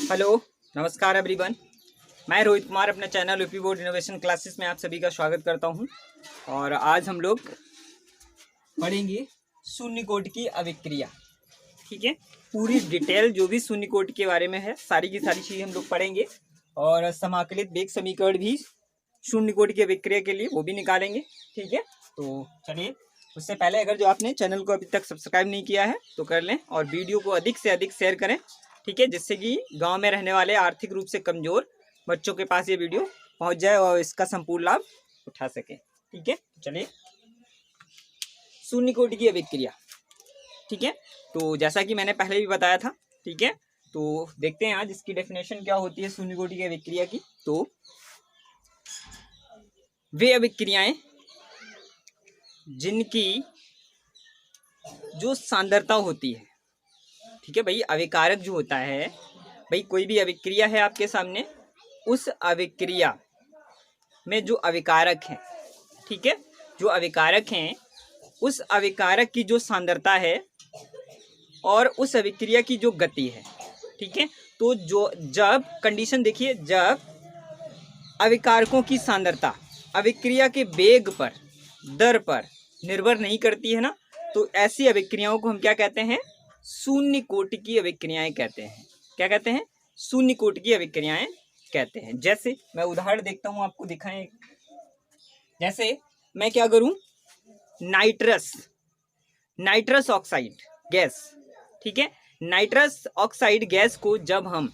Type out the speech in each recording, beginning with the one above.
Hello, नमस्कार everyone. मैं रोहित कुमार अपने channel UP board innovation classes में आप सभी का स्वागत करता हूं। और आज हम लोग पढ़ेंगे शून्य कोटि की अभिक्रिया। ठीक है, पूरी डिटेल जो भी शून्य कोटि के बारे में है सारी की सारी चीज़ हम लोग पढ़ेंगे। और समाकलित वेग समीकरण भी शून्य कोटि की अभिक्रिया के लिए वो भी निकालेंगे। ठीक है, तो चलिए, उससे पहले अगर जो आपने चैनल को अभी तक सब्सक्राइब नहीं किया है तो कर लें और वीडियो को अधिक से अधिक शेयर करें। ठीक है, जिससे कि गांव में रहने वाले आर्थिक रूप से कमजोर बच्चों के पास ये वीडियो पहुंच जाए और इसका संपूर्ण लाभ उठा सके। ठीक है, चलिए, शून्य कोटि की अभिक्रिया। ठीक है, तो जैसा कि मैंने पहले भी बताया था। ठीक है, तो देखते हैं आज इसकी डेफिनेशन क्या होती है शून्य कोटि की अभिक्रिया की। तो वे अभिक्रियाएं जिनकी जो सांद्रता होती है, ठीक है भाई, अभिकारक जो होता है भाई, कोई भी अभिक्रिया है आपके सामने, उस अभिक्रिया में जो अभिकारक हैं, ठीक है, जो अभिकारक हैं उस अभिकारक की जो सांद्रता है और उस अभिक्रिया की जो गति है। ठीक है, तो जो जब कंडीशन देखिए, जब अभिकारकों की सांद्रता अभिक्रिया के वेग पर, दर पर निर्भर नहीं करती है ना, तो ऐसी अभिक्रियाओं को हम क्या कहते हैं? शून्य कोटि की अभिक्रियाएं कहते हैं। क्या कहते हैं? शून्य कोटि की अभिक्रियाएं कहते हैं। जैसे मैं उदाहरण देखता हूं, आपको दिखाएं। जैसे मैं क्या करूं, नाइट्रस ऑक्साइड गैस, ठीक है, नाइट्रस ऑक्साइड गैस को जब हम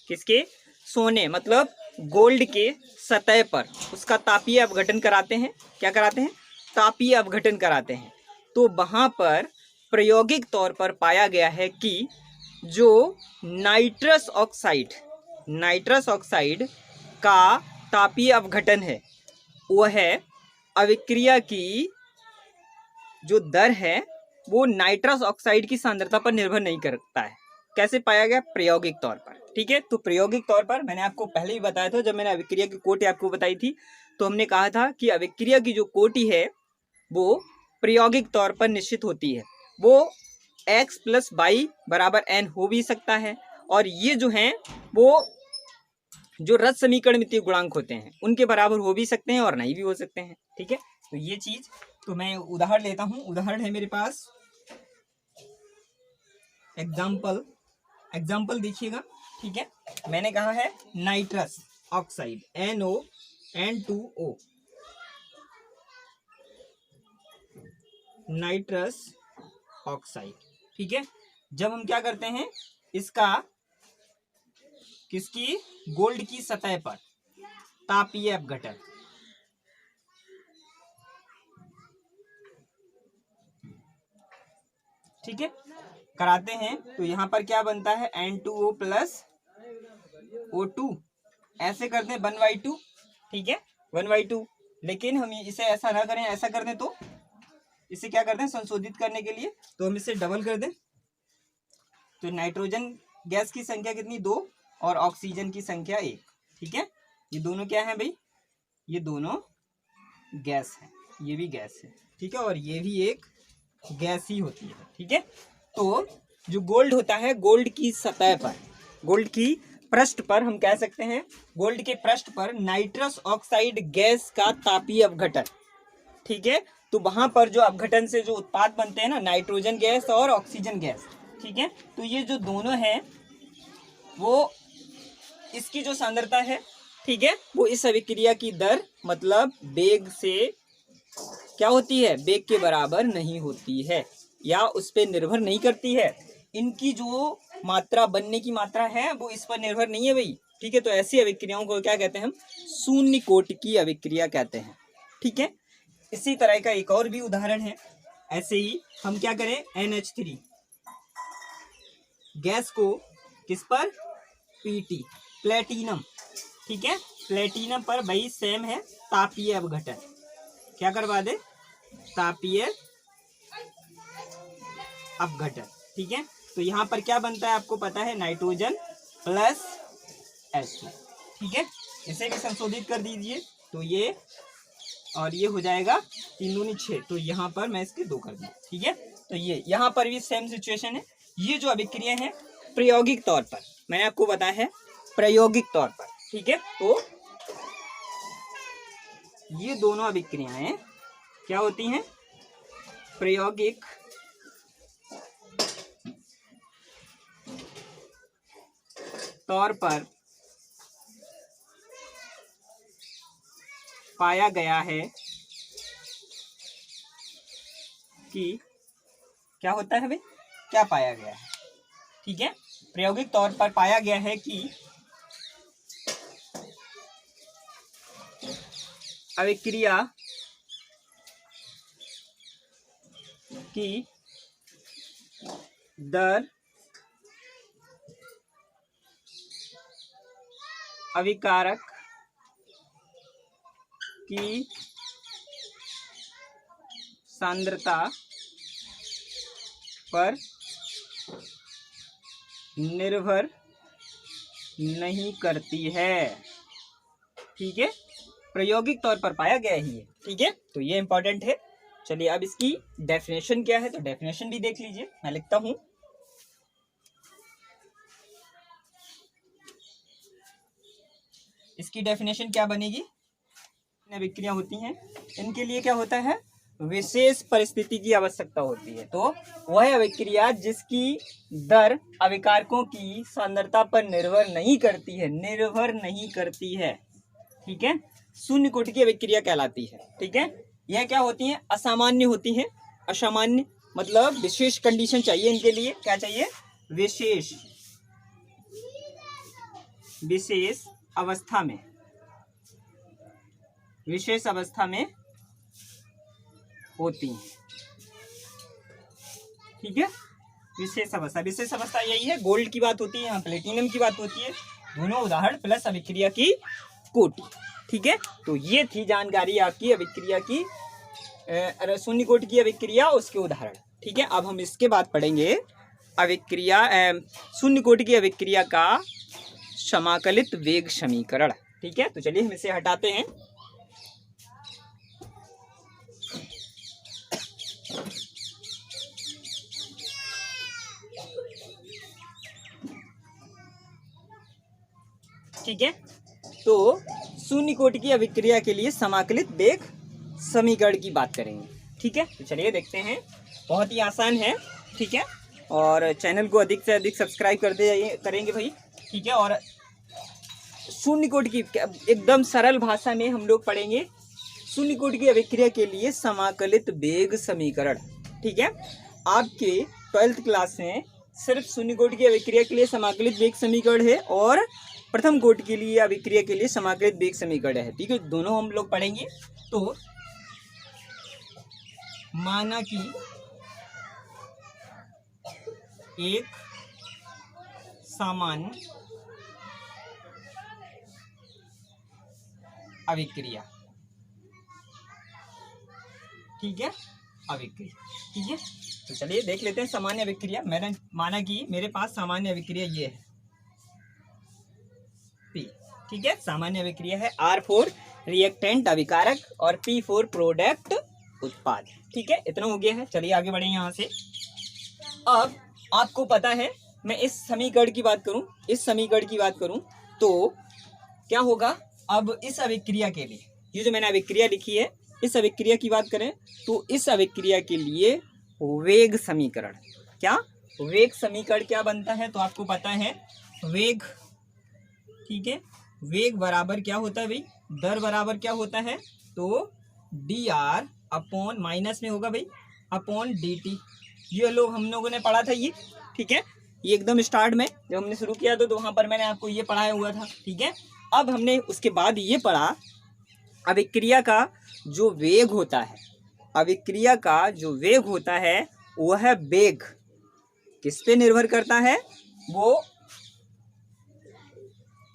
किसके, सोने मतलब गोल्ड के सतह पर उसका तापीय अपघटन कराते हैं, क्या कराते हैं? तापीय अपघटन कराते हैं, तो वहां पर प्रायोगिक तौर पर पाया गया है कि जो नाइट्रस ऑक्साइड का तापीय अपघटन है वो है अभिक्रिया की जो दर है वो नाइट्रस ऑक्साइड की सांद्रता पर निर्भर नहीं करता है। कैसे पाया गया? प्रायोगिक तौर पर। ठीक है, तो प्रायोगिक तौर पर मैंने आपको पहले ही बताया था, जब मैंने अभिक्रिया की कोटि आपको बताई थी, तो हमने कहा था कि अभिक्रिया की जो कोटि है वो प्रायोगिक तौर पर निश्चित होती है। वो x + y = n हो भी सकता है, और ये जो हैं वो जो रस समीकरण मितीय गुणांक होते हैं उनके बराबर हो भी सकते हैं और नहीं भी हो सकते हैं। ठीक है, तो ये चीज, तो मैं उदाहरण लेता हूं। उदाहरण है मेरे पास, एग्जाम्पल देखिएगा। ठीक है, मैंने कहा है nitrous oxide NO2O, nitrous oxide. ठीक है, जब हम क्या करते हैं, इसका किसकी, गोल्ड की सतह पर तापीय अपघटन, ठीक है, कराते हैं, तो यहां पर क्या बनता है? N2O + O2, ऐसे करते हैं 1/2। ठीक है, 1/2। लेकिन हम इसे ऐसा ना करें, ऐसा कर दें तो इसे क्या करते हैं, संशोधित करने के लिए तो हम इसे डबल कर दें, तो नाइट्रोजन गैस की संख्या कितनी? 2 और ऑक्सीजन की संख्या 1। ठीक है, ये दोनों क्या है भाई? ये दोनों गैस है, ये भी गैस है। ठीक है, और ये भी एक गैस ही होती है। ठीक है, तो जो गोल्ड होता है, गोल्ड की सतह पर, गोल्ड की पृष्ठ पर हम कह सकते हैं, गोल्ड के पृष्ठ पर नाइट्रस ऑक्साइड गैस का तापीय अपघटन। ठीक है, तो वहां पर जो अपघटन से जो उत्पाद बनते हैं ना, नाइट्रोजन गैस और ऑक्सीजन गैस। ठीक है, तो ये जो दोनों है वो, इसकी जो सांद्रता है, ठीक है, वो इस अभिक्रिया की दर मतलब वेग से क्या होती है? वेग के बराबर नहीं होती है, या उस पर निर्भर नहीं करती है। इनकी जो मात्रा, बनने की मात्रा है, वो इस पर निर्भर नहीं है भाई। ठीक है, तो ऐसी अभिक्रियाओं को क्या कहते हैं? हम शून्य कोटि की अभिक्रिया कहते हैं। ठीक है, इसी तरह का एक और भी उदाहरण है। ऐसे ही हम क्या करें, NH3 गैस को किस पर? PT, platinum. ठीक है, प्लेटिनम पर भाई सेम है तापीय अपघटन, क्या करवा दे? तापीय अपघटन। ठीक है, तो यहाँ पर क्या बनता है आपको पता है? Nitrogen + H2। ठीक है, इसे भी संशोधित कर दीजिए, तो ये और ये हो जाएगा 3 दूनी 6, तो यहाँ पर मैं इसके 2 कर दूँ। ठीक है, तो ये यहाँ पर भी सेम सिचुएशन है। ये जो अभिक्रिया है प्रायोगिक तौर पर, मैंने आपको बताया है प्रायोगिक तौर पर, ठीक है। तो ये दोनों अभिक्रियाएं क्या होती हैं, प्रायोगिक तौर पर पाया गया है कि क्या होता है भाई, क्या पाया गया है, ठीक है। प्रायोगिक तौर पर पाया गया है कि अभिक्रिया की दर अभिकारक की सांद्रता पर निर्भर नहीं करती है, ठीक है। प्रायोगिक तौर पर पाया गया ही है, ठीक है। तो ये इंपॉर्टेंट है। चलिए अब इसकी डेफिनेशन क्या है, तो डेफिनेशन भी देख लीजिए, मैं लिखता हूं। इसकी डेफिनेशन क्या बनेगी, अभिक्रिया होती हैं, इनके लिए क्या होता है, विशेष परिस्थिति की आवश्यकता होती है। तो वह अभिक्रिया जिसकी दर अभिकारकों की सांद्रता पर निर्भर नहीं करती है, ठीक है, शून्य कोटि की अभिक्रिया कहलाती है, ठीक है। यह क्या होती है, असामान्य होती है। असामान्य मतलब विशेष कंडीशन चाहिए इनके लिए, क्या चाहिए, विशेष अवस्था में होती है, ठीक है। विशेष अवस्था यही है, गोल्ड की बात होती है, यहाँ प्लेटिनम की बात होती है, दोनों उदाहरण प्लस अभिक्रिया की कोटि, ठीक है। तो ये थी जानकारी आपकी अभिक्रिया की, शून्य कोटि की अभिक्रिया, उसके उदाहरण, ठीक है। अब हम इसके बाद पढ़ेंगे अभिक्रिया, शून्य कोटि की अभिक्रिया का समाकलित वेग समीकरण, ठीक है। तो चलिए हम इसे हटाते हैं। ठीक है, तो शून्य कोटि की अभिक्रिया के लिए समाकलित वेग समीकरण की बात करेंगे, ठीक है। तो चलिए देखते हैं, बहुत ही आसान है, ठीक है। और चैनल को अधिक से अधिक सब्सक्राइब करेंगे भाई, ठीक है। और शून्य कोटि की एकदम सरल भाषा में हम लोग पढ़ेंगे शून्य कोटि की अभिक्रिया के लिए समाकलित वेग समीकरण, ठीक है। आपके 12th क्लास में सिर्फ शून्य कोटि की अभिक्रिया के लिए समाकलित वेग समीकरण है और प्रथम कोटि के लिए अभिक्रिया के लिए समाकलित वेग समीकरण है, ठीक है। दोनों हम लोग पढ़ेंगे। तो माना कि एक सामान्य अभिक्रिया, ठीक है, ठीक है। तो चलिए देख लेते हैं सामान्य अभिक्रिया। मैंने माना कि मेरे पास सामान्य अभिक्रिया ये है P, ठीक है। सामान्य अभिक्रिया है R4 रिएक्टेंट अभिकारक और P4 प्रोडक्ट उत्पाद, ठीक है। इतना हो गया है, चलिए आगे बढ़े यहाँ से। अब आपको पता है, मैं इस समीकरण की बात करूं तो क्या होगा, अब इस अभिक्रिया के लिए ये जो मैंने अभिक्रिया लिखी है, इस अभिक्रिया की बात करें तो इस अभिक्रिया के लिए वेग समीकरण, क्या बनता है, तो आपको पता है वेग, ठीक है। वेग बराबर क्या होता है भाई, दर बराबर क्या होता है, तो dr अपॉन माइनस में होगा भाई अपॉन dt। ये लोग हम लोगों ने पढ़ा था ये, ठीक है। ये एकदम स्टार्ट में जब हमने शुरू किया था तो वहां पर मैंने आपको ये पढ़ाया हुआ था, ठीक है। अब हमने उसके बाद ये पढ़ा अभिक्रिया का जो वेग होता है, वह वेग किस पे निर्भर करता है, वो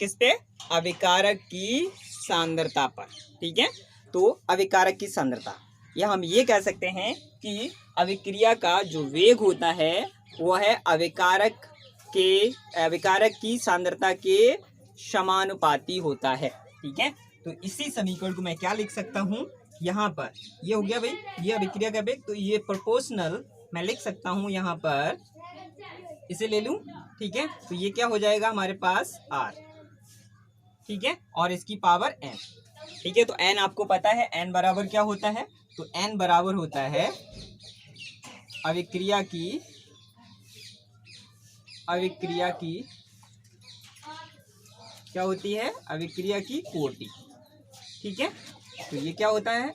किस पे, अभिकारक की सांद्रता पर, ठीक है। तो अभिकारक की सांद्रता, या हम ये कह सकते हैं कि अभिक्रिया का जो वेग होता है वह है अभिकारक की सांद्रता के समानुपाती होता है, ठीक है। तो इसी समीकरण को मैं क्या लिख सकता हूँ, यहाँ पर ये हो गया भाई, ये अभिक्रिया का वेग, तो ये प्रोपोर्शनल मैं लिख सकता हूँ, यहाँ पर इसे ले लूँ, ठीक है, तो ये क्या हो जाएगा हमारे पास r, ठीक है, और इसकी पावर n, ठीक है। तो n आपको पता है n बराबर क्या होता है, तो n बराबर होता है अभिक्रिया की क्या होती है, अभिक्रिया की कोटि, ठीक है। तो ये क्या होता है,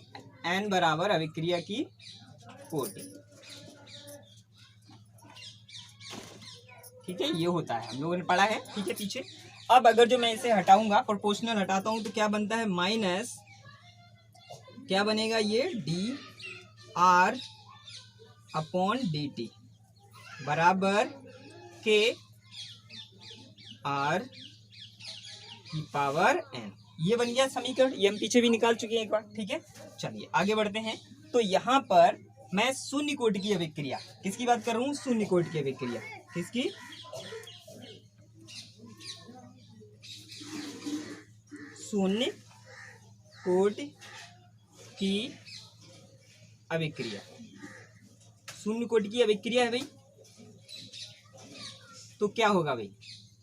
n बराबर अभिक्रिया की कोटि, ठीक है, ये होता है, हम लोगों ने पढ़ा है, ठीक है पीछे। अब अगर जो मैं इसे हटाऊंगा, प्रोपोर्शनल हटाता हूं, तो क्या बनता है, माइनस क्या बनेगा, ये D R upon D T बराबर के आर की पावर n, ये बन गया समीकरण। ये हम पीछे भी निकाल चुके हैं एक बार, ठीक है। चलिए आगे बढ़ते हैं। तो यहाँ पर मैं शून्य कोटि की अभिक्रिया, किसकी बात कर रहा हूँ, शून्य कोटि की अभिक्रिया, किसकी, शून्य कोटि की अभिक्रिया, शून्य कोटि की अभिक्रिया है भाई। तो क्या होगा भाई,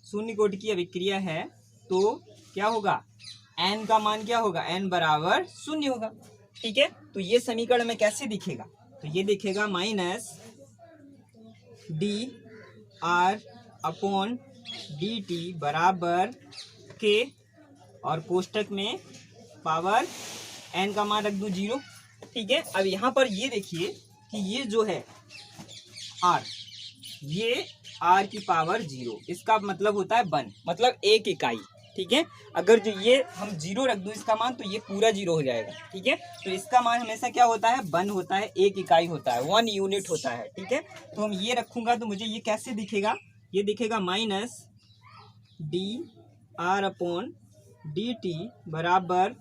शून्य कोटि की अभिक्रिया है तो क्या होगा, n का मान क्या होगा, n बराबर शून्य होगा, ठीक है। तो ये समीकरण में कैसे दिखेगा, तो ये दिखेगा minus D R upon D T बराबर के, और कोष्टक में पावर n का मान रख दूं 0, ठीक है। अब यहाँ पर ये देखिए कि ये जो है r, ये r की पावर 0, इसका मतलब होता है 1, मतलब 1 इकाई, ठीक है। अगर जो ये हम 0 रख दूं इसका मान, तो ये पूरा 0 हो जाएगा, ठीक है। तो इसका मान हमेशा क्या होता है, 1 होता है, 1 इकाई होता है, 1 यूनिट होता है, ठीक है। तो हम ये रखूंगा तो मुझे ये कैसे दिखेगा, ये दिखेगा minus D R upon D T बराबर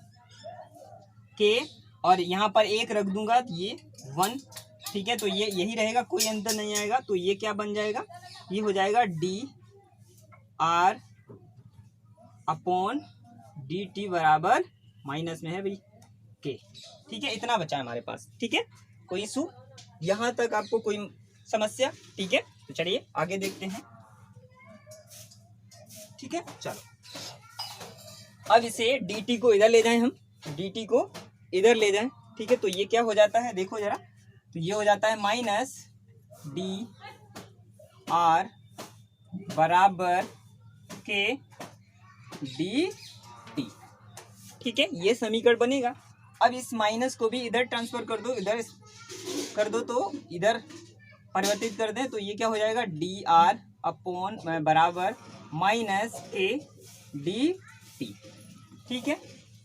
के, और यहाँ पर 1 रख दूंगा तो ये 1, ठीक है। तो ये यही रहेगा, कोई अंतर नहीं आएगा। तो ये क्या बन जाएगा, ये हो जाएगा D R upon D T बराबर माइनस में है भाई के, ठीक है। इतना बचा है हमारे पास, ठीक है। कोई इशू यहाँ तक, आपको कोई समस्या, ठीक है। तो चलिए आगे देखते हैं, ठीक है। चलो अब इसे डी टी को इधर ले जाएं, हम डी टी को इधर ले जाएं, ठीक है। तो ये क्या हो जाता है, देखो जरा, तो ये हो जाता है माइनस डी आर बराबर के डी टी, ठीक है। ये समीकरण बनेगा। अब इस माइनस को भी इधर ट्रांसफर कर दो, इधर कर दो, तो इधर परिवर्तित कर दें, तो ये क्या हो जाएगा, डी आर अपॉन बराबर माइनस के डी टी, ठीक है।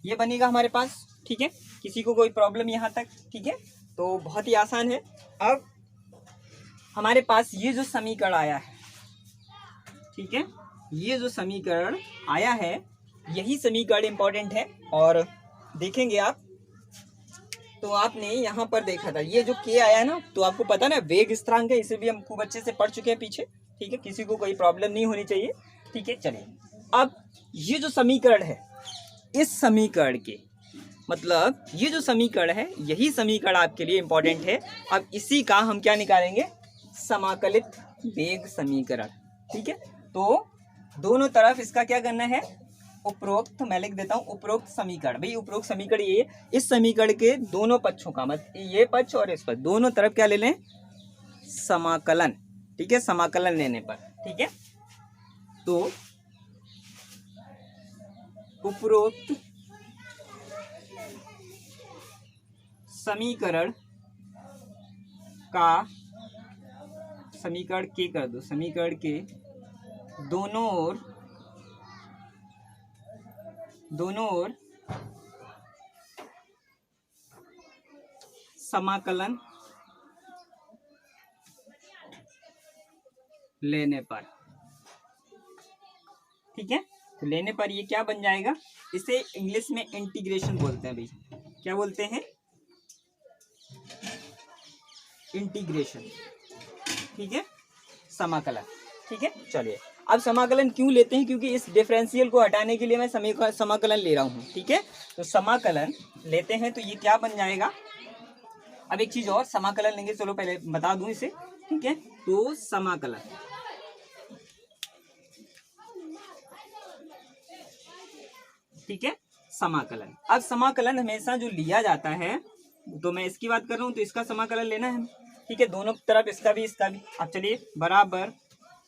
ये बनेगा हमारे पास, ठीक है। किसी को कोई प्रॉब्लम यहाँ तक, ठीक है। तो बहुत ही आसान है। अब हमारे पास ये जो समीकरण आया है, ठीक है, ये जो समीकरण आया है, यही समीकरण इंपॉर्टेंट है। और देखेंगे आप, तो आपने यहाँ पर देखा था ये जो के आया है ना, तो आपको पता ना वेग स्थिरांक है, इसे भी हम खूब अच्छे से पढ़ चुके हैं पीछे, ठीक है। किसी को कोई प्रॉब्लम नहीं होनी चाहिए, ठीक है। चलिए अब ये जो समीकरण है, इस समीकरण के मतलब ये जो समीकरण है, यही समीकरण आपके लिए इंपॉर्टेंट है। अब इसी का हम क्या निकालेंगे, समाकलित वेग समीकरण, ठीक है। तो दोनों तरफ इसका क्या करना है, उपरोक्त, मैं लिख देता हूँ उपरोक्त समीकरण, भाई उपरोक्त समीकरण ये, इस समीकरण के दोनों पक्षों का, मतलब ये पक्ष और इस पक्ष, दोनों तरफ क्या ले लें, समाकलन, ठीक है। समाकलन लेने पर, ठीक है। तो उपरोक्त समीकरण का, समीकरण के कर दो, समीकरण के दोनों ओर समाकलन लेने पर, ठीक है। तो लेने पर ये क्या बन जाएगा, इसे इंग्लिश में इंटीग्रेशन बोलते हैं भाई, क्या बोलते हैं, इंटीग्रेशन, ठीक है, समाकलन, ठीक है। चलिए अब समाकलन क्यों लेते हैं, क्योंकि इस डिफरेंशियल को हटाने के लिए मैं समाकलन ले रहा हूँ, ठीक है। तो समाकलन लेते हैं तो ये क्या बन जाएगा, अब एक चीज और, समाकलन लेंगे, चलो पहले बता दूं इसे, ठीक है। तो समाकलन, ठीक है, समाकलन। अब समाकलन हमेशा जो लिया जाता है, तो मैं इसकी बात कर रहा हूँ तो इसका समाकलन लेना है, ठीक है, दोनों तरफ, इसका भी इसका भी। अब चलिए बराबर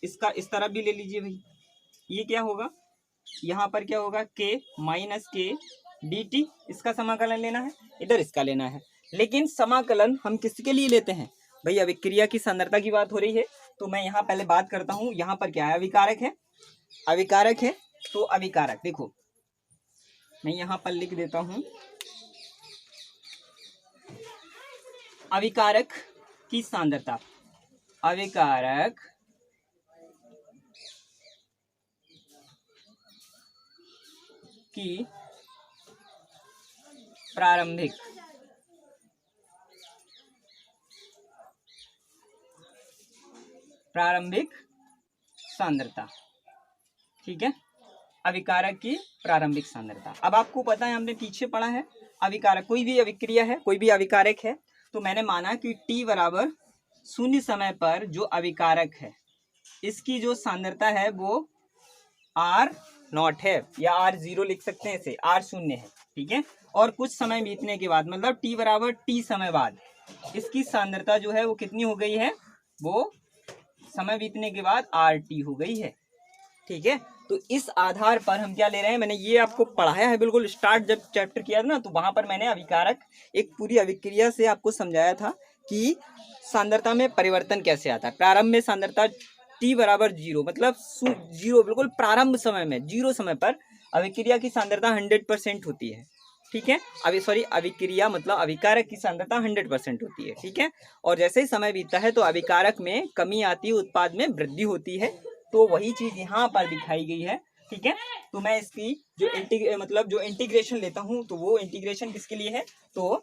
इसका इस तरफ भी ले लीजिए भाई। ये क्या होगा, यहाँ पर क्या होगा, के माइनस के डी टी, इसका समाकलन लेना है, इधर इसका लेना है। लेकिन समाकलन हम किसके लिए लेते हैं भाई, अभिक्रिया की सांद्रता की बात हो रही है, तो मैं यहाँ पहले बात करता हूँ। यहाँ पर क्या है, अभिकारक है, अभिकारक है, तो अभिकारक देखो मैं यहाँ पर लिख देता हूँ, अभिकारक की सांद्रता, अभिकारक की प्रारंभिक सांद्रता, ठीक है, अभिकारक की प्रारंभिक सांद्रता। अब आपको पता है, हमने पीछे पढ़ा है, अभिकारक कोई भी अभिक्रिया है, कोई भी अभिकारक है, तो मैंने माना कि t बराबर 0 समय पर जो अभिकारक है इसकी जो सांद्रता है वो R0 है, या R0 लिख सकते हैं, इसे R0 है, ठीक है। और कुछ समय बीतने के बाद, मतलब t बराबर t समय बाद इसकी सांद्रता जो है वो कितनी हो गई है, वो समय बीतने के बाद RT हो गई है, ठीक है। तो इस आधार पर हम क्या ले रहे हैं, मैंने ये आपको पढ़ाया है बिल्कुल स्टार्ट जब चैप्टर किया था ना, तो वहां पर मैंने अभिकारक एक पूरी अभिक्रिया से आपको समझाया था कि सांद्रता में परिवर्तन कैसे आता है। प्रारंभ में सांद्रता t बराबर 0, मतलब 0 बिल्कुल प्रारंभ समय में, 0 समय पर अभिक्रिया की सांद्रता 100% होती है, ठीक है। अभिक्रिया मतलब अभिकारक की सांद्रता 100% होती है, ठीक है। और जैसे ही समय बीतता है तो अभिकारक में कमी आती है, उत्पाद में वृद्धि होती है, तो वही चीज यहाँ पर दिखाई गई है, ठीक है। तो मैं इसकी जो इंटीग्रेशन लेता हूँ, तो वो इंटीग्रेशन किसके लिए है, तो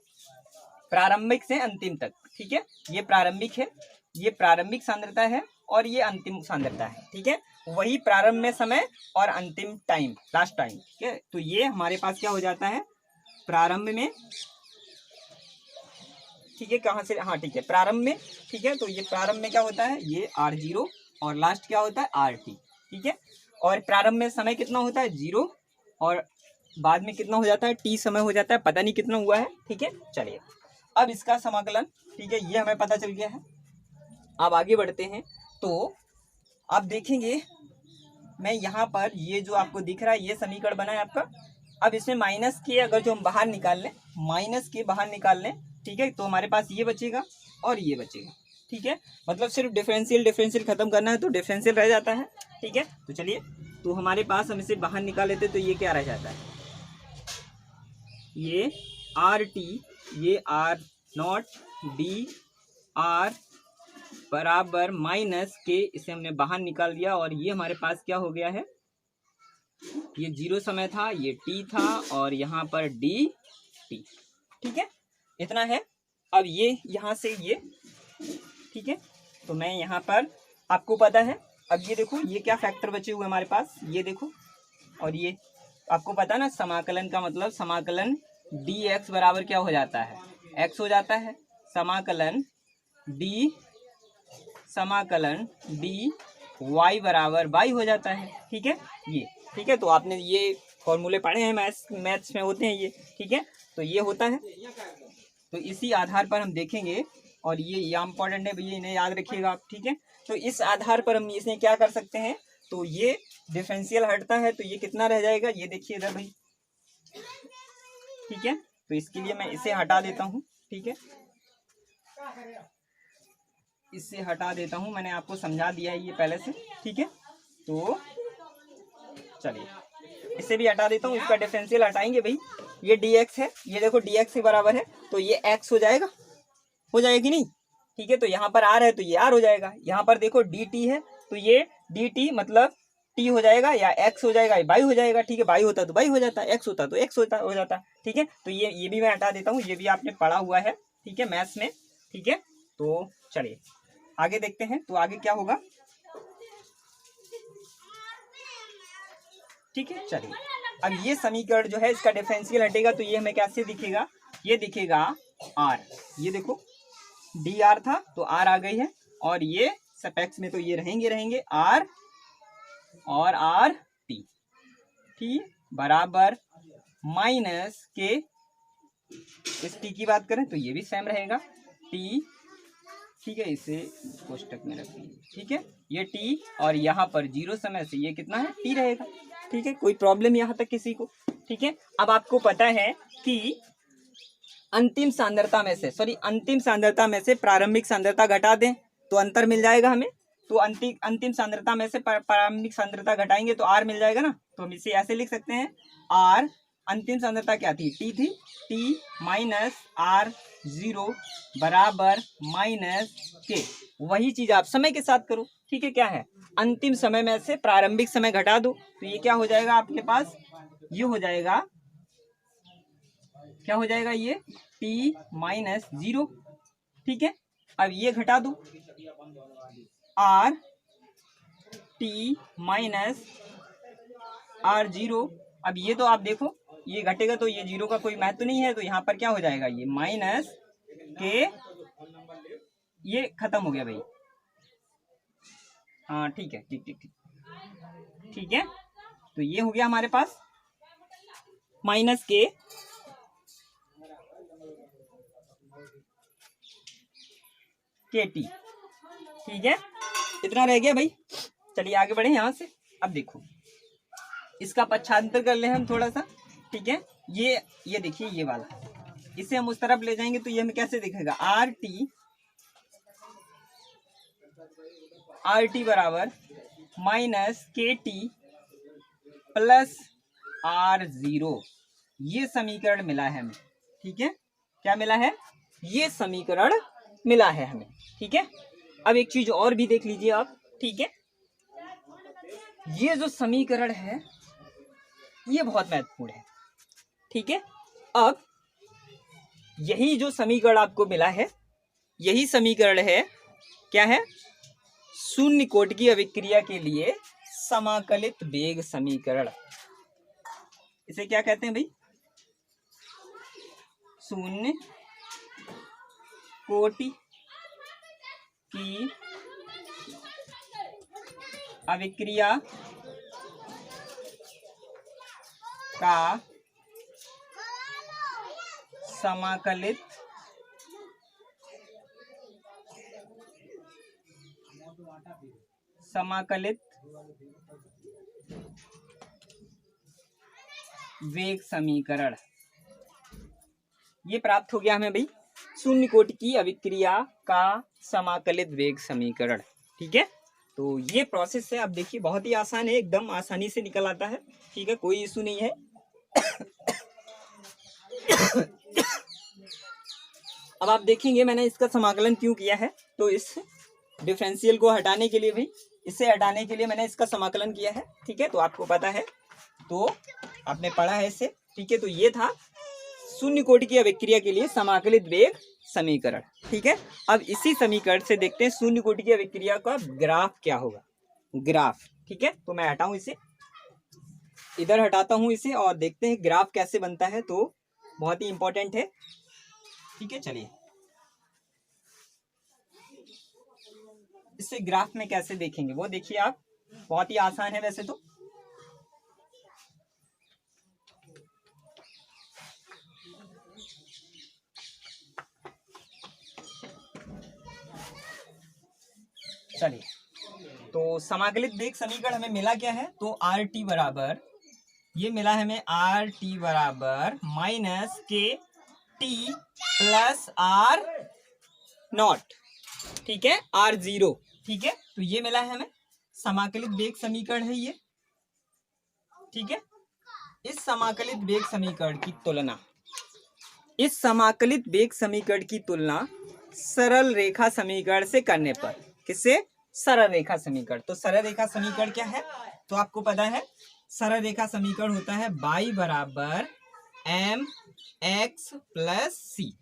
प्रारंभिक से अंतिम तक, ठीक है। ये प्रारंभिक है, ये प्रारंभिक सांद्रता है, और ये अंतिम सांद्रता है, ठीक है। वही प्रारंभ में समय और अंतिम टाइम, लास्ट टाइम, ठीक है। तो ये हमारे पास क्या हो जाता है, प्रारंभ में, ठीक है, कहाँ से, हाँ ठीक है, प्रारंभ में, ठीक है। तो ये प्रारंभ में क्या होता है, ये R0, और लास्ट क्या होता है RT, ठीक है। और प्रारंभ में समय कितना होता है 0, और बाद में कितना हो जाता है T समय हो जाता है, पता नहीं कितना हुआ है, ठीक है। चलिए अब इसका समाकलन, ठीक है, ये हमें पता चल गया है। अब आगे बढ़ते हैं, तो आप देखेंगे मैं यहाँ पर ये जो आपको दिख रहा है ये समीकरण बना है आपका। अब इसमें माइनस के अगर जो हम बाहर निकाल लें, माइनस के बाहर निकाल लें, ठीक है, तो हमारे पास ये बचेगा और ये बचेगा, ठीक है। मतलब सिर्फ डिफरेंशियल खत्म करना है तो डिफरेंशियल रह जाता है, ठीक है। तो चलिए, तो हमारे पास हम इसे बाहर निकाल लेते तो ये क्या रह जाता है, ये RT, ये R0 D R बराबर माइनस के, इसे हमने बाहर निकाल दिया, और ये हमारे पास क्या हो गया है, ये 0 समय था, ये T था, और यहाँ पर DT, ठीक है, इतना है। अब ये यहाँ से ये, ठीक है, तो मैं यहाँ पर, आपको पता है, अब ये देखो ये क्या फैक्टर बचे हुए हमारे पास, ये देखो, और ये आपको पता ना, समाकलन का मतलब समाकलन dx बराबर क्या हो जाता है, x हो जाता है, समाकलन dy y बराबर y हो जाता है, ठीक है, ये, ठीक है। तो आपने ये फॉर्मूले पढ़े हैं, मैथ्स में होते हैं ये, ठीक है। तो ये होता है, तो इसी आधार पर हम देखेंगे, और ये इम्पोर्टेंट है भैया, इन्हें याद रखिएगा आप, ठीक है। तो इस आधार पर हम इसे क्या कर सकते हैं, तो ये डिफरेंशियल हटता है, तो ये कितना रह जाएगा, ये देखिए इधर भाई, ठीक है। तो इसके लिए मैं इसे हटा देता हूँ, ठीक है, इससे हटा देता हूँ, मैंने आपको समझा दिया है ये पहले से, ठीक है। तो चलिए इसे भी हटा देता हूँ, इसका डिफरेंशियल हटाएंगे भाई, ये dx है, ये देखो dx के बराबर है, तो ये x हो जाएगा, हो जाएगी नहीं, ठीक है। तो यहाँ पर r है तो ये r हो जाएगा, यहाँ पर देखो dt है तो ये dt मतलब t हो जाएगा, या x हो जाएगा, y हो जाएगा, ठीक है। y होता तो y हो जाता, x होता तो x हो जाता, ठीक है। तो ये भी मैं हटा देता हूँ, ये भी आपने पढ़ा हुआ है, ठीक है, मैथ्स में, ठीक है। तो चलिए आगे देखते हैं, तो आगे क्या होगा, ठीक है। चलिए अब ये समीकरण जो है इसका डिफरेंशियल हटेगा, तो ये हमें कैसे दिखेगा, ये दिखेगा r, ये देखो dr था तो r आ गई है, और ये सपेक्स में तो ये रहेंगे r और rt, ठीक बराबर माइनस के, इस टी की बात करें तो ये भी सेम रहेगा टी, ठीक है, इसे कोष्टक में रख दीजिए, ठीक है, ये टी और यहाँ पर 0 समय से ये कितना है टी रहेगा, ठीक है, कोई प्रॉब्लम यहाँ तक किसी को, ठीक है। अब आपको पता है कि अंतिम सांद्रता में से प्रारंभिक सांद्रता घटा दें तो अंतर मिल जाएगा हमें, तो अंतिम सांद्रता में से प्रारंभिक सांद्रता घटाएंगे तो आर मिल जाएगा ना, तो हम इसे ऐसे लिख सकते हैं आर, अंतिम सांद्रता क्या थी टी थी, टी माइनस आर 0 बराबर माइनस के, वही चीज आप समय के साथ करो, ठीक है, क्या है अंतिम समय में से प्रारंभिक समय घटा दो, तो ये क्या हो जाएगा आपके पास, ये हो जाएगा, क्या हो जाएगा ये टी माइनस 0, ठीक है। अब ये घटा दो आर टी माइनस आर 0, अब ये तो आप देखो ये घटेगा तो ये 0 का कोई महत्व नहीं है, तो यहाँ पर क्या हो जाएगा ये माइनस के, ये खत्म हो गया भाई, हाँ ठीक है, ठीक ठीक ठीक ठीक है, तो ये हो गया हमारे पास माइनस के टी, ठीक है, इतना रह गया भाई। चलिए आगे बढ़े यहाँ से। अब देखो इसका पश्चांतर कर ले हम थोड़ा सा, ठीक है, ये देखिए ये वाला, इसे हम उस तरफ ले जाएंगे तो ये हमें कैसे दिखेगा आर टी बराबर माइनस के टी प्लस आर 0, ये समीकरण मिला है हमें, ठीक है, क्या मिला है, ये समीकरण मिला है हमें, ठीक है। अब एक चीज और भी देख लीजिए आप, ठीक है, ये जो समीकरण है ये बहुत महत्वपूर्ण है, ठीक है। अब यही जो समीकरण आपको मिला है, यही समीकरण है, क्या है, शून्य कोटि की अभिक्रिया के लिए समाकलित वेग समीकरण, इसे क्या कहते हैं भाई, शून्य कोटि की अभिक्रिया का समाकलित वेग समीकरण, ये प्राप्त हो गया हमें भाई, शून्य कोटि की अभिक्रिया का समाकलित वेग समीकरण, ठीक है। तो ये प्रोसेस है, अब देखिए बहुत ही आसान है, एकदम आसानी से निकल आता है, ठीक है, कोई इशू नहीं है। अब आप देखेंगे मैंने इसका समाकलन क्यों किया है, तो इस डिफरेंशियल को हटाने के लिए भाई, इसे हटाने के लिए मैंने इसका समाकलन किया है, ठीक है, तो आपको पता है, तो आपने पढ़ा है इसे, ठीक है, तो ये था शून्य कोटि की अभिक्रिया के लिए समाकलित वेग समीकरण, ठीक है। अब इसी समीकरण से देखते हैं शून्य कोटि की अभिक्रिया का ग्राफ क्या होगा, ग्राफ, ठीक है, तो मैं हटाऊं इसे, इधर हटाता हूं इसे और देखते हैं ग्राफ कैसे बनता है, तो बहुत ही इंपॉर्टेंट है, ठीक है। चलिए इसे ग्राफ में कैसे देखेंगे वो देखिए आप, बहुत ही आसान है वैसे तो, चलिए, तो समाकलित वेग समीकरण हमें मिला क्या है, तो आर टी बराबर, ये मिला हमें आर टी बराबर माइनस के टी प्लस आर नॉट, ठीक है, आर 0, ठीक है, तो ये मिला है हमें समाकलित वेग समीकरण है ये, ठीक है। इस समाकलित वेग समीकरण की तुलना, इस समाकलित वेग समीकरण की तुलना सरल रेखा समीकरण से करने पर, किससे, सरल रेखा समीकरण, तो सरल रेखा समीकरण क्या है, तो आपको पता है सरल रेखा समीकरण होता है y बराबर एम एक्स प्लस सी,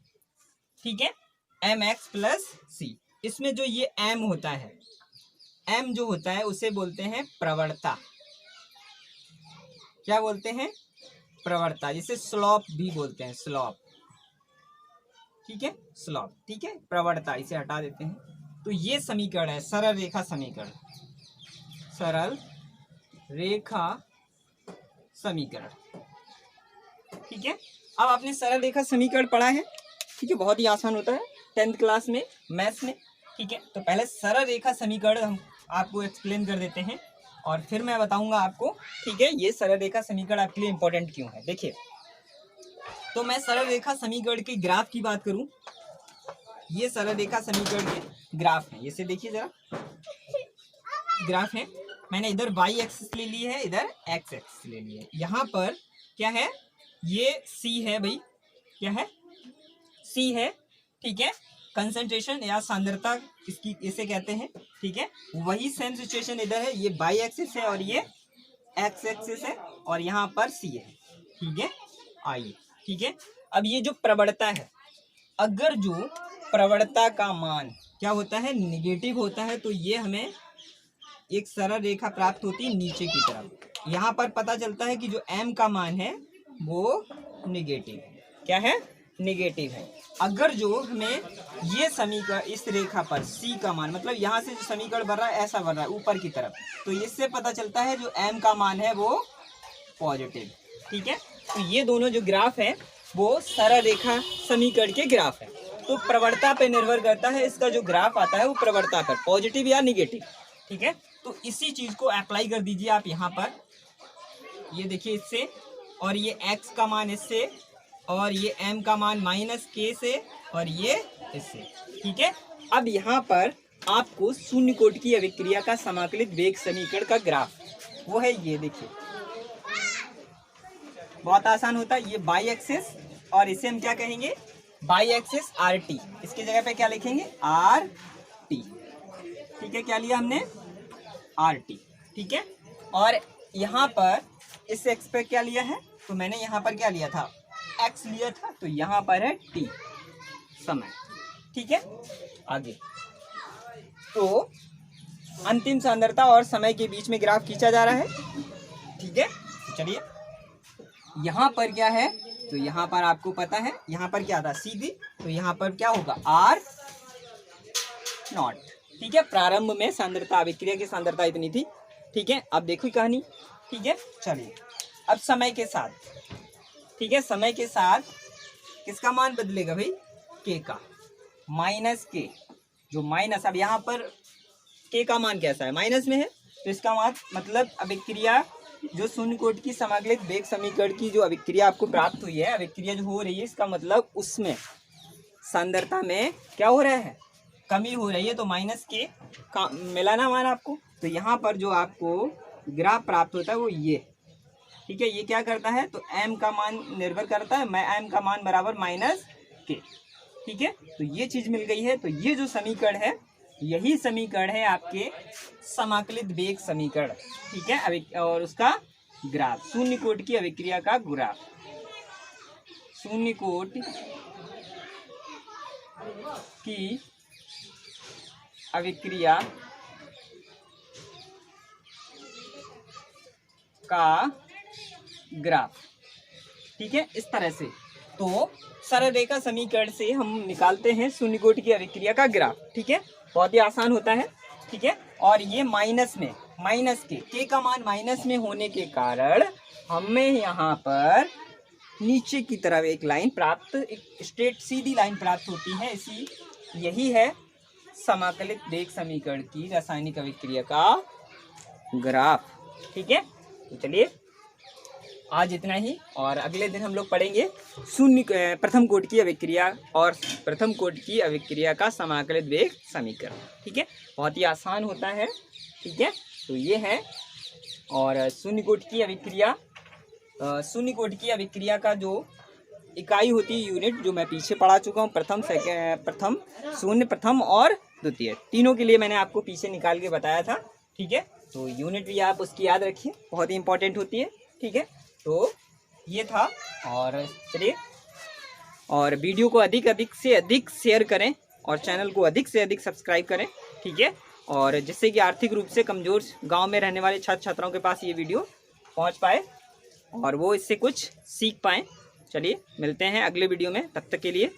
ठीक है, एम एक्स प्लस सी, इसमें जो ये m होता है, m जो होता है उसे बोलते हैं प्रवणता, क्या बोलते हैं, प्रवणता, जिसे स्लॉप भी बोलते हैं, स्लॉप, ठीक है, स्लॉप, ठीक है, प्रवणता, इसे हटा देते हैं, तो ये समीकरण है सरल रेखा समीकरण, सरल रेखा समीकरण, ठीक है। अब आपने सरल रेखा समीकरण पढ़ा है, ठीक है, बहुत ही आसान होता है 10th क्लास में मैथ्स में, ठीक है। तो पहले सरल रेखा समीकरण हम आपको एक्सप्लेन कर देते हैं और फिर मैं बताऊंगा आपको, ठीक है, ये सरल रेखा समीकरण आपके लिए इंपॉर्टेंट क्यों है। देखिए, तो मैं सरल रेखा समीकरण के ग्राफ की बात करूं, ये सरल रेखा समीकरण के ग्राफ है, इसे देखिए जरा, ग्राफ है, मैंने इधर वाई एक्सिस ले ली है, इधर एक्स एक्सिस ले ली है। यहाँ पर क्या है, ये सी है भाई, क्या है, सी है, ठीक है, कंसंट्रेशन या सांद्रता इसकी इसे कहते हैं, ठीक है। वही सेम सिचुएशन इधर है, ये वाई एक्सिस है और ये एक्स एक्सिस है और यहाँ पर सी है, ठीक है, आइए, ठीक है। अब ये जो प्रवणता है, अगर जो प्रवणता का मान क्या होता है, निगेटिव होता है, तो ये हमें एक सरल रेखा प्राप्त होती है नीचे की तरफ। यहाँ पर पता चलता है कि जो m का मान है वो निगेटिव है, क्या है, निगेटिव है। अगर जो हमें ये समीकरण इस रेखा पर c का मान, मतलब यहाँ से जो समीकरण बन रहा है ऐसा बन रहा है ऊपर की तरफ, तो इससे पता चलता है जो m का मान है वो पॉजिटिव, ठीक है। तो ये दोनों जो ग्राफ है वो सरल रेखा समीकरण के ग्राफ है। तो प्रवणता पे निर्भर करता है इसका जो ग्राफ आता है वो प्रवणता पर, पॉजिटिव या निगेटिव, ठीक है। तो इसी चीज को अप्लाई कर दीजिए आप यहाँ पर, ये देखिए इससे, और ये x का मान इससे, और ये m का मान -k से, और ये इससे, ठीक है। अब यहाँ पर आपको शून्य कोटि की अभिक्रिया का समाकलित वेग समीकरण का ग्राफ वो है, ये देखिए, बहुत आसान होता है, ये बाई एक्सिस और इसे हम क्या कहेंगे, बाई एक्सिस आर टी, इसकी जगह पे क्या लिखेंगे, आर टी, ठीक है, क्या लिया हमने, आर टी, ठीक है। और यहाँ पर इस एक्स पे क्या लिया है, तो मैंने यहाँ पर क्या लिया था, एक्स लिया था, तो यहाँ पर है टी समय, ठीक है। आगे तो अंतिम सांद्रता और समय के बीच में ग्राफ खींचा जा रहा है, ठीक है। तो चलिए यहाँ पर क्या है, तो यहाँ पर आपको पता है यहाँ पर क्या था, सीधी, तो यहाँ पर क्या होगा, आर नॉट, ठीक है। प्रारंभ में सांद्रता, अभिक्रिया की सांद्रता इतनी थी, ठीक है। अब देखो कहानी, ठीक है। चलिए अब समय के साथ, ठीक है, समय के साथ किसका मान बदलेगा भाई, के का, -k, जो माइनस, अब यहाँ पर के का मान कैसा है, माइनस में है, तो इसका मान मतलब अभिक्रिया जो शून्य कोटि की समाकलित वेग समीकरण की जो अभिक्रिया आपको प्राप्त हुई है, अभिक्रिया जो हो रही है, इसका मतलब उसमें सांद्रता में क्या हो रहा है, कमी हो रही है, तो -k का मिला ना मान आपको। तो यहाँ पर जो आपको ग्राफ प्राप्त होता है वो ये, ठीक है, ये क्या करता है, तो m का मान निर्भर करता है, मैं m का मान बराबर -k, ठीक है। तो ये चीज मिल गई है। तो ये जो समीकरण है, यही समीकरण है आपके समाकलित वेग समीकरण, ठीक है, और उसका ग्राफ, शून्य कोटि की अभिक्रिया का ग्राफ, शून्य कोटि की अभिक्रिया का ग्राफ, ठीक है, इस तरह से। तो सरल रेखा समीकरण से हम निकालते हैं शून्य कोटि की अभिक्रिया का ग्राफ, ठीक है, बहुत ही आसान होता है, ठीक है। और ये माइनस में, के का मान माइनस में होने के कारण हमें यहाँ पर नीचे की तरफ एक लाइन प्राप्त, एक स्ट्रेट सीधी लाइन प्राप्त होती है, इसी यही है समाकलित वेग समीकरण की रासायनिक अभिक्रिया का ग्राफ, ठीक है। तो चलिए आज इतना ही, और अगले दिन हम लोग पढ़ेंगे प्रथम कोटि की अभिक्रिया और प्रथम कोटि की अभिक्रिया का समाकलित वेग समीकरण, ठीक है, बहुत ही आसान होता है, ठीक है। तो ये है, और शून्य कोटि की अभिक्रिया, शून्य कोटि की अभिक्रिया का जो इकाई होती है, यूनिट, जो मैं पीछे पढ़ा चुका हूँ, प्रथम, शून्य, प्रथम और द्वितीय, तीनों के लिए मैंने आपको पीछे निकाल के बताया था, ठीक है। तो यूनिट भी आप उसकी याद रखिए, बहुत ही इंपॉर्टेंट होती है, ठीक है। तो ये था, और चलिए, और वीडियो को अधिक से अधिक शेयर करें और चैनल को अधिक से अधिक सब्सक्राइब करें, ठीक है, और जिससे कि आर्थिक रूप से कमज़ोर गांव में रहने वाले छात्र छात्राओं के पास ये वीडियो पहुंच पाए और वो इससे कुछ सीख पाएँ। चलिए मिलते हैं अगले वीडियो में, तब तक के लिए